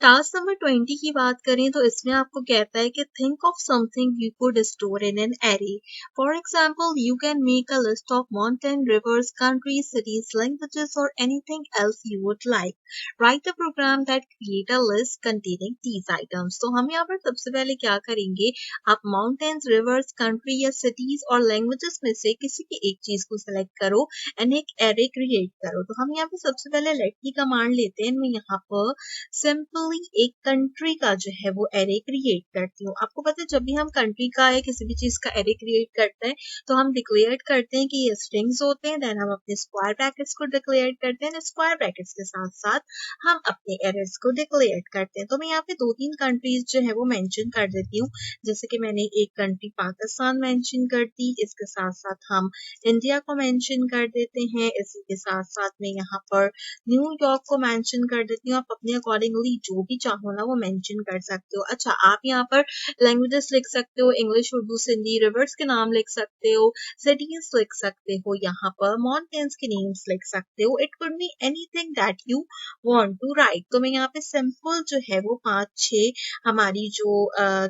Task number 20 की बात करें तो इसमें आपको कहता है कि think of something you could store in an array. For example you can make a list of mountain rivers countries cities languages or anything else you would like. Write a program that create a list containing these items. तो हम यहाँ पर सबसे पहले क्या करेंगे, आप mountains rivers country या सिटीज और लैंग्वेजेस में से किसी भी एक चीज को सिलेक्ट करो एंड एक एरे क्रिएट करो। तो हम यहाँ पे सबसे पहले लेट की कमांड लेते हैं। मैं यहाँ पर सिंपली एक कंट्री का जो है वो एरे क्रिएट करती हूँ। आपको पता है जब भी हम कंट्री का या किसी भी चीज का एरे क्रिएट करते हैं तो हम डिक्लेयर करते हैं कि ये स्ट्रिंग्स होते हैं, देन हम अपने स्क्वायर ब्रैकेट्स को डिक्लेयर करते हैं, स्क्वायर ब्रैकेट्स के साथ साथ हम अपने एरर्स को डिक्लेयर करते हैं। तो मैं यहाँ पे 2-3 कंट्रीज जो है वो मेंशन कर देती हूँ। जैसे कि मैंने एक कंट्री पाकिस्तान मेंशन कर दी, इसके साथ साथ हम इंडिया को मेंशन कर देते हैं, इसी के साथ साथ में यहाँ पर न्यूयॉर्क को मेंशन कर देती हूँ। आप अपने अकॉर्डिंगली जो भी चाहो ना वो मेंशन कर सकते हो। अच्छा, आप यहाँ पर लैंग्वेजेस लिख सकते हो, इंग्लिश, उर्दू, सिंधी, रिवर्स के नाम लिख सकते हो, सिटीज लिख सकते हो, यहाँ पर माउंटेन्स के नेम्स लिख सकते हो। It could be anything that you want to write. तो मैं यहाँ पे सिंपल जो है वो 5-6 हमारी जो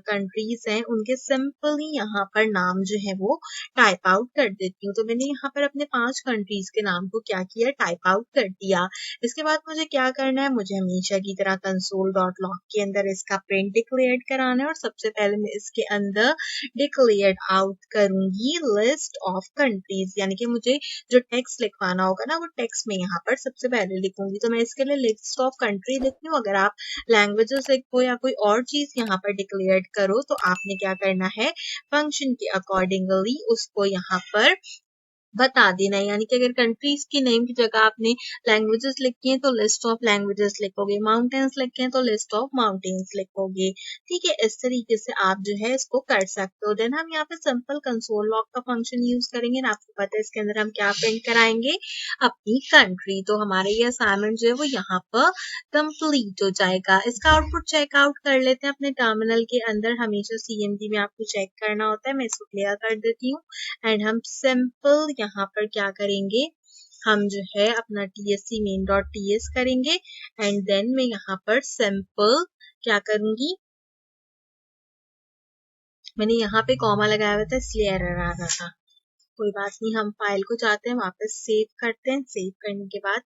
कंट्रीज हैं उनके सिंपली यहाँ पर नाम जो है वो टाइप आउट कर देती हूँ। तो मैंने यहाँ पर अपने 5 कंट्रीज के नाम को क्या किया, टाइप आउट कर दिया। इसके बाद मुझे क्या करना है, मुझे हमेशा की तरह console.log के अंदर इसका प्रिंट डिक्लेयर कराना है और सबसे पहले मैं इसके अंदर डिक्लेयर आउट करूंगी लिस्ट ऑफ कंट्रीज, यानी कि मुझे जो टेक्स्ट लिखवाना होगा ना वो टेक्स्ट में यहाँ पर सबसे पहले लिखूंगी। तो मैं इसके लिए लिस्ट ऑफ कंट्री लिखती हूँ। अगर आप लैंग्वेजेस लिखो या कोई और चीज यहाँ पर डिक्लेयर करो तो आपने क्या करना है, फंक्शन के अकॉर्डिंगली उसको यहाँ पर बता देना है। यानी कि अगर कंट्रीज की नेम की जगह आपने लैंग्वेजेस लिखी है तो लिस्ट ऑफ लैंग्वेजेस लिखोगे, माउंटेन्स लिखे हैं तो लिस्ट ऑफ माउंटेन्स लिखोगे। ठीक है, इस तरीके से आप जो है इसको कर सकते हो। देन हम यहाँ पे सिंपल कंसोल लॉग का फंक्शन यूज करेंगे ना, आपको पता है इसके अंदर हम क्या प्रिंट कराएंगे, अपनी कंट्री। तो हमारे ये असाइनमेंट जो है वो यहाँ पर कंप्लीट हो जाएगा। इसका आउटपुट चेकआउट कर लेते हैं अपने टर्मिनल के अंदर। हमेशा सीएमडी में आपको चेक करना होता है, मैं इसको क्लियर कर देती हूँ। एंड हम सिंपल यहाँ पर क्या करेंगे, हम जो है अपना tsc main.ts करेंगे एंड देन मैं यहाँ पर सिंपल क्या करूंगी, मैंने यहाँ पे कॉमा लगाया हुआ था इसलिए एरर आ रहा था। कोई बात नहीं, हम फाइल को जाते हैं वापस सेव करते हैं। सेव करने के बाद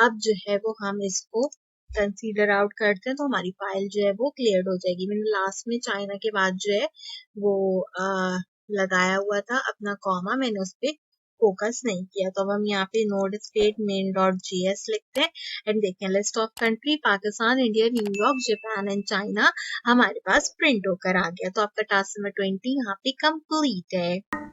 अब जो है वो हम इसको कंसीडर आउट करते हैं तो हमारी फाइल जो है वो क्लियर हो जाएगी। मैंने लास्ट में चाइना के बाद जो है वो लगाया हुआ था अपना कॉमा, मैंने उस पर फोकस नहीं किया। तो अब हम यहाँ पे नोड स्टेट main.js लिखते हैं एंड देखें list of country Pakistan, India, New York, Japan and China हमारे पास प्रिंट होकर आ गया। तो आपका टास्क नंबर 20 यहाँ पे कंप्लीट है।